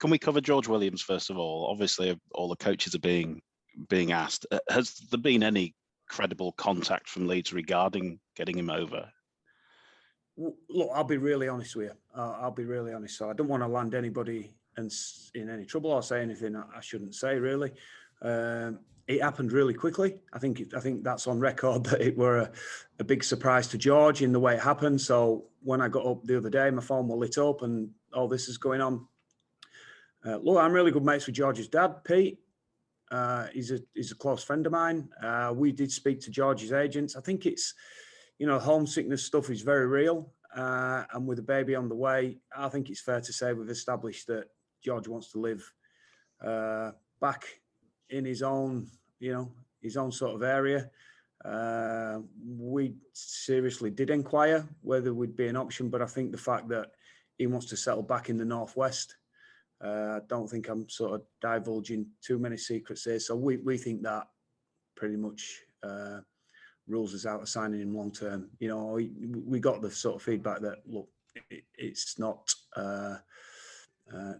can we cover George Williams first of all? Obviously, all the coaches are being asked. Has there been any credible contact from Leeds regarding getting him over? Look, I'll be really honest with you. I'll be really honest. So I don't want to land anybody in any trouble or say anything I shouldn't say. Really, it happened really quickly. I think that's on record that it were a big surprise to George in the way it happened. So when I got up the other day, my phone was lit up and all this is going on. Look, I'm really good mates with George's dad, Pete. He's a close friend of mine. We did speak to George's agents. I think it's, homesickness stuff is very real. And with a baby on the way, I think it's fair to say we've established that George wants to live back in his own sort of area. We seriously did inquire whether would be an option, but I think the fact that he wants to settle back in the Northwest, I don't think I'm sort of divulging too many secrets here. So we think that pretty much rules us out of signing him long term. We got the sort of feedback that, look, it's not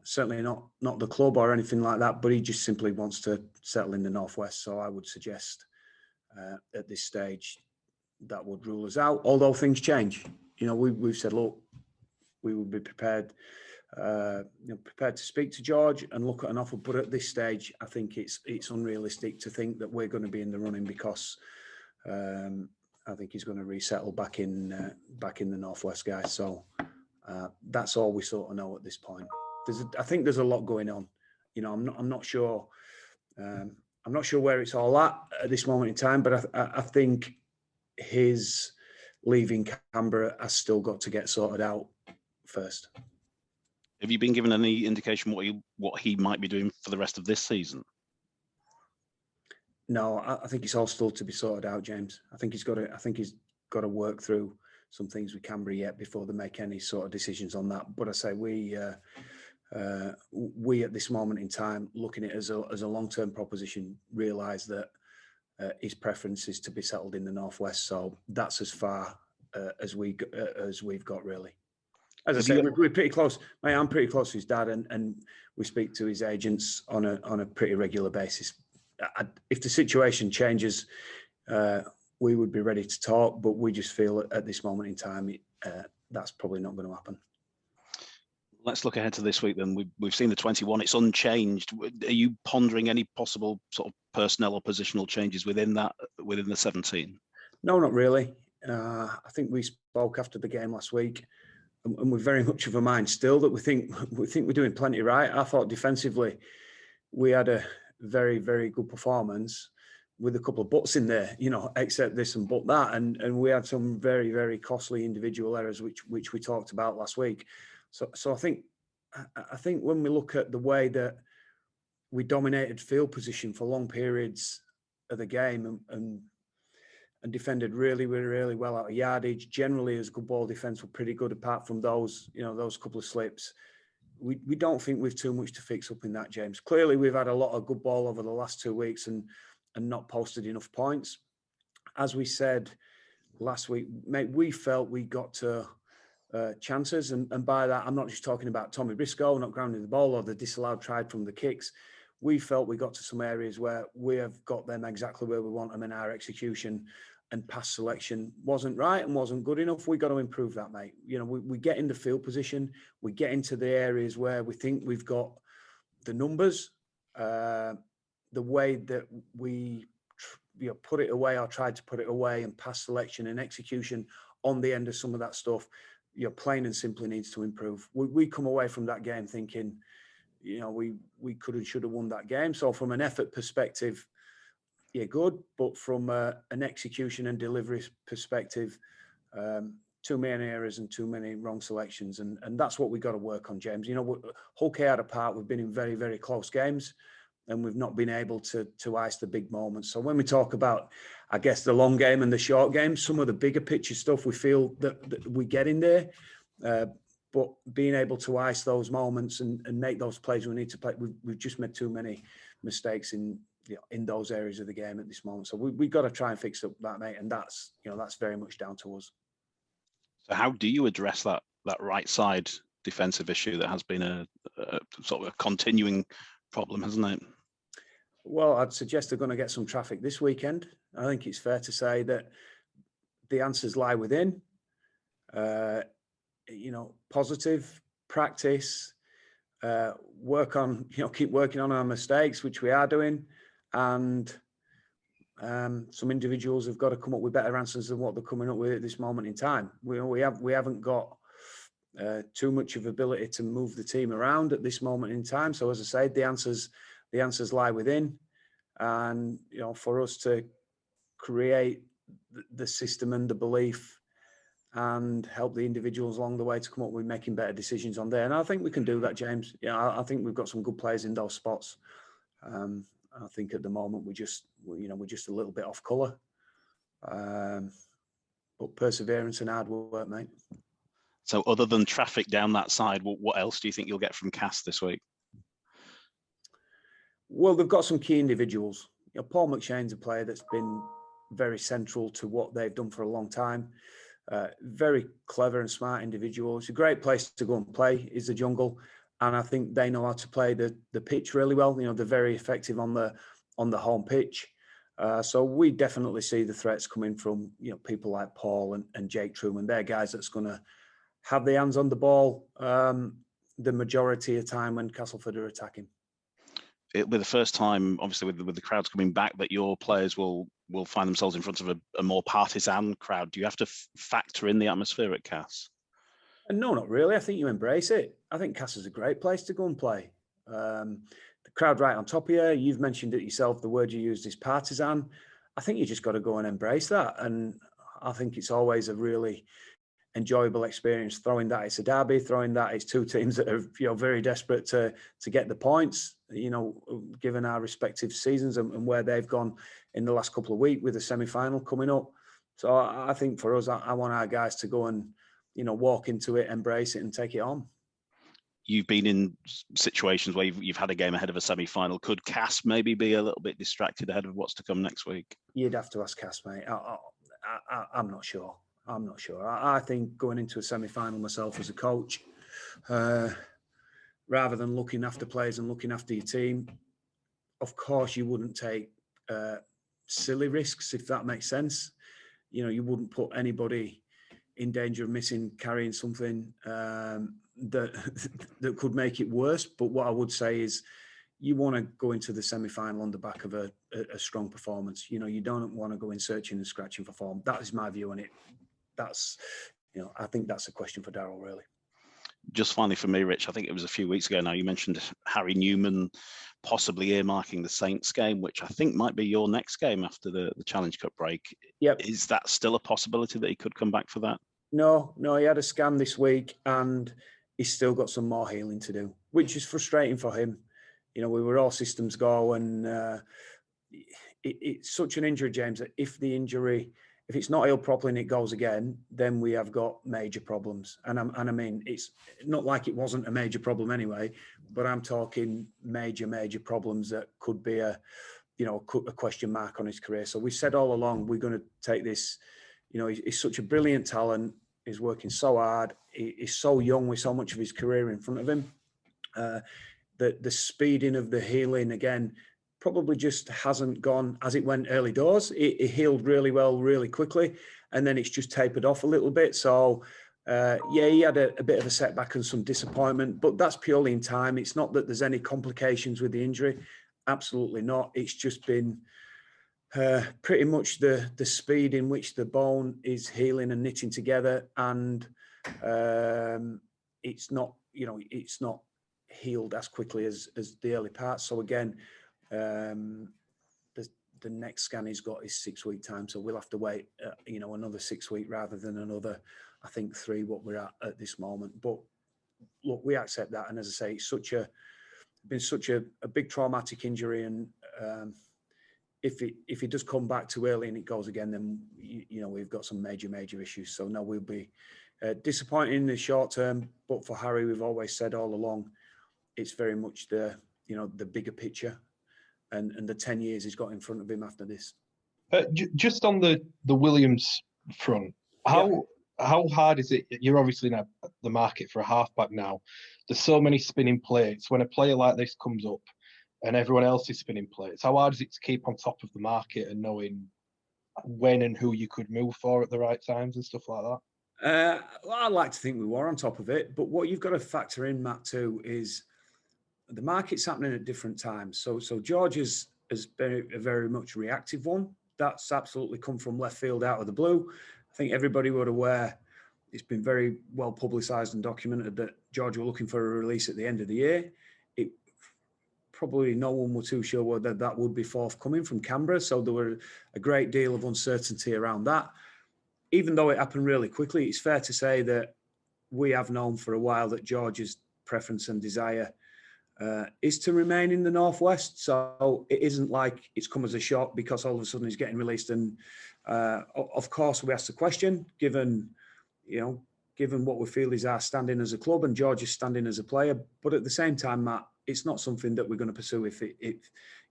certainly not the club or anything like that, but he just simply wants to settle in the Northwest. So I would suggest at this stage that would rule us out, although things change. We've said, look, we would be prepared to speak to George and look at an offer, but at this stage I think it's unrealistic to think that we're going to be in the running, because I think he's going to resettle back in the Northwest, guys. So that's all we sort of know at this point. I think there's a lot going on. I'm not sure. I'm not sure where it's all at this moment in time, but I think his leaving Canberra has still got to get sorted out first. Have you been given any indication what he might be doing for the rest of this season? No, I think it's all still to be sorted out, James. I think he's got to work through some things with Canberra yet before they make any sort of decisions on that. But I say we at this moment in time, looking at it as a long-term proposition, realise that his preference is to be settled in the Northwest. So that's as far as we've got, really. As I say, we're pretty close. Mate, I'm pretty close to his dad, and we speak to his agents on a pretty regular basis. If the situation changes, we would be ready to talk, but we just feel at this moment in time that's probably not going to happen. Let's look ahead to this week then. We've seen the 21, it's unchanged. Are you pondering any possible sort of personnel or positional changes within the 17? No, not really. I think we spoke after the game last week, and we're very much of a mind still that we think we're doing plenty right. I thought defensively we had a very, very good performance with a couple of buts in there, except this and but that, and we had some very, very costly individual errors which we talked about last week. So I think when we look at the way that we dominated field position for long periods of the game and defended really, really, really well out of yardage, generally as good ball defence were pretty good apart from those couple of slips. We don't think we've too much to fix up in that, James. Clearly, we've had a lot of good ball over the last 2 weeks and not posted enough points. As we said last week, mate, we felt we got to chances, and by that, I'm not just talking about Tommy Briscoe not grounding the ball or the disallowed try from the kicks. We felt we got to some areas where we have got them exactly where we want them, in our execution and pass selection wasn't right and wasn't good enough. We got to improve that, mate. We get in the field position, we get into the areas where we think we've got the numbers, the way that we put it away or tried to put it away, and pass selection and execution on the end of some of that stuff, plain and simply needs to improve. We come away from that game thinking, we could and should have won that game. So from an effort perspective, good, but from an execution and delivery perspective, too many errors and too many wrong selections, and that's what we got to work on, James. Hull KR apart, we've been in very, very close games, and we've not been able to ice the big moments. So when we talk about, I guess, the long game and the short game, some of the bigger picture stuff we feel that we get in there, but being able to ice those moments and make those plays we need to play, we've just made too many mistakes in those areas of the game at this moment. So we've got to try and fix up that, mate, and that's very much down to us. So how do you address that right side defensive issue that has been a sort of a continuing problem, hasn't it? Well, I'd suggest they're going to get some traffic this weekend. I think it's fair to say that the answers lie within. Positive practice, work on, keep working on our mistakes, which we are doing, and some individuals have got to come up with better answers than what they're coming up with at this moment in time. We haven't got too much of ability to move the team around at this moment in time. So as I said, the answers lie within, and for us to create the system and the belief and help the individuals along the way to come up with making better decisions on there. And I think we can do that, James. I think we've got some good players in those spots. I think at the moment we're just a little bit off colour. But perseverance and hard work, mate. So other than traffic down that side, what else do you think you'll get from Cass this week? Well, they've got some key individuals. Paul McShane's a player that's been very central to what they've done for a long time. Very clever and smart individual. It's a great place to go and play, is the jungle. And I think they know how to play the pitch really well. They're very effective on the home pitch. So we definitely see the threats coming from people like Paul and Jake Truman. They're guys that's going to have their hands on the ball the majority of time when Castleford are attacking. It'll be the first time, obviously, with the crowds coming back, that your players will find themselves in front of a more partisan crowd. Do you have to factor in the atmosphere at Cass? No, not really. I think you embrace it. I think Cass is a great place to go and play. The crowd right on top of you. You've mentioned it yourself. The word you used is partisan. I think you just got to go and embrace that. And I think it's always a really enjoyable experience, throwing that it's a derby, throwing that it's two teams that are very desperate to get the points, given our respective seasons and where they've gone in the last couple of weeks with the semi-final coming up. So I think for us, I want our guys to go and walk into it, embrace it, and take it on. You've been in situations where you've had a game ahead of a semi-final. Could Cass maybe be a little bit distracted ahead of what's to come next week? You'd have to ask Cass, mate. I'm not sure. I think going into a semi-final myself as a coach, rather than looking after players and looking after your team, of course you wouldn't take silly risks, if that makes sense. You wouldn't put anybody in danger of carrying something that could make it worse. But what I would say is you want to go into the semi-final on the back of a strong performance. You don't want to go in searching and scratching for form. That is my view on it. That's, I think that's a question for Darryl, really. Just finally for me, Rich, I think it was a few weeks ago now, you mentioned Harry Newman possibly earmarking the Saints game, which I think might be your next game after the Challenge Cup break. Yep. Is that still a possibility that he could come back for that? No, he had a scan this week and he's still got some more healing to do, which is frustrating for him. We were all systems go, and it's such an injury, James, that if it's not healed properly and it goes again, then we have got major problems. And I mean, it's not like it wasn't a major problem anyway, but I'm talking major problems that could be a question mark on his career. So we said all along, we're going to take this, he's such a brilliant talent. He's working so hard. He's so young with so much of his career in front of him. The speeding of the healing, again, probably just hasn't gone as it went early doors. It healed really well, really quickly, and then it's just tapered off a little bit. So, he had a bit of a setback and some disappointment, but that's purely in time. It's not that there's any complications with the injury. Absolutely not. It's just been pretty much the speed in which the bone is healing and knitting together, and it's not healed as quickly as the early parts. So again, the next scan he's got is 6 week time, so we'll have to wait another 6 weeks rather than another, I think, 3 what we're at this moment. But look, we accept that, and as I say, it's been such a big traumatic injury, and if it does come back too early and it goes again, then we've got some major issues. So no, we'll be disappointed in the short term, but for Harry, we've always said all along, it's very much the bigger picture and the 10 years he's got in front of him after this. Just on the Williams front, how how hard is it? You're obviously in the market for a halfback now. There's so many spinning plates. When a player like this comes up and everyone else is spinning plates, how hard is it to keep on top of the market and knowing when and who you could move for at the right times and stuff like that? Well, I like to think we were on top of it, but what you've got to factor in, Matt, too, is the market's happening at different times. So George has been a very much reactive one. That's absolutely come from left field out of the blue. I think everybody would aware it's been very well publicised and documented that George were looking for a release at the end of the year. It probably no one were too sure whether that would be forthcoming from Canberra. So there were a great deal of uncertainty around that. Even though it happened really quickly, it's fair to say that we have known for a while that George's preference and desire is to remain in the Northwest. So it isn't like it's come as a shock because all of a sudden he's getting released. And of course, we asked the question, given what we feel is our standing as a club and George's standing as a player. But at the same time, Matt, it's not something that we're going to pursue if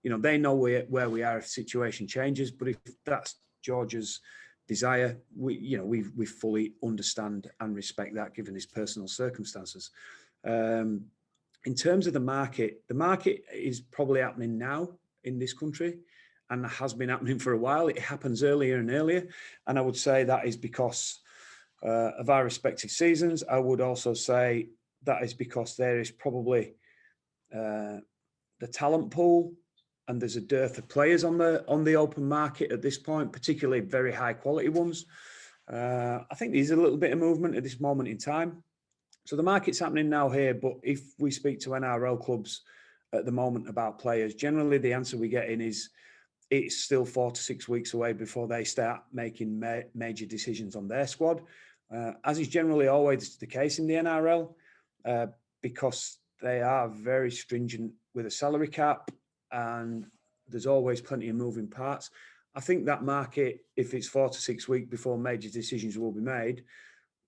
they know where we are if the situation changes. But if that's George's desire, we fully understand and respect that given his personal circumstances. In terms of the market is probably happening now in this country and has been happening for a while. It happens earlier and earlier. And I would say that is because of our respective seasons. I would also say that is because there is probably the talent pool and there's a dearth of players on the open market at this point, particularly very high quality ones. I think there's a little bit of movement at this moment in time. So the market's happening now here, but if we speak to NRL clubs at the moment about players, generally the answer we get in is it's still 4 to 6 weeks away before they start making major decisions on their squad, as is generally always the case in the NRL, because they are very stringent with a salary cap and there's always plenty of moving parts. I think that market, if it's 4 to 6 weeks before major decisions will be made,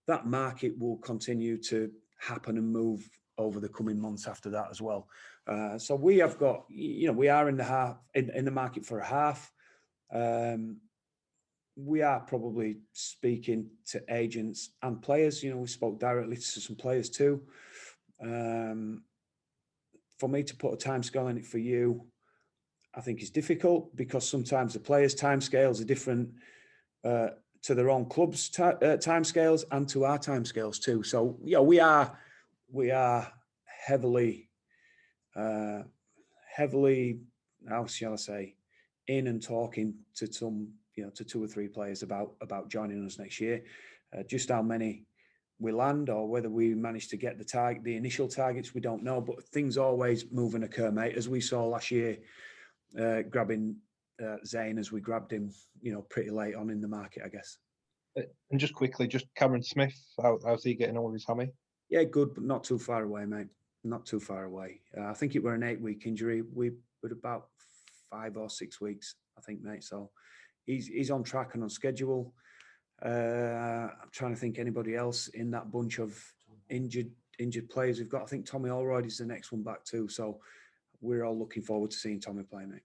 that market will continue to happen and move over the coming months after that as well. So we have got, we are in the market for a half. We are probably speaking to agents and players. We spoke directly to some players too. For me to put a timescale in it for you, I think is difficult because sometimes the players' timescales are different to their own club's timescales and to our timescales too. So we are heavily, how shall I say, in and talking to some, to 2 or 3 players about joining us next year. Just how many we land or whether we manage to get the initial targets, we don't know. But things always move and occur, mate. As we saw last year, grabbing Zane as we grabbed him, pretty late on in the market, I guess. And just quickly, just Cameron Smith, how's he getting on with his hammy? Yeah, good, but not too far away, mate. Not too far away. I think it were an 8-week injury. We were about 5 or 6 weeks, I think, mate. So he's on track and on schedule. I'm trying to think anybody else in that bunch of injured players we've got. I think Tommy Holroyd is the next one back too. So we're all looking forward to seeing Tommy play, mate.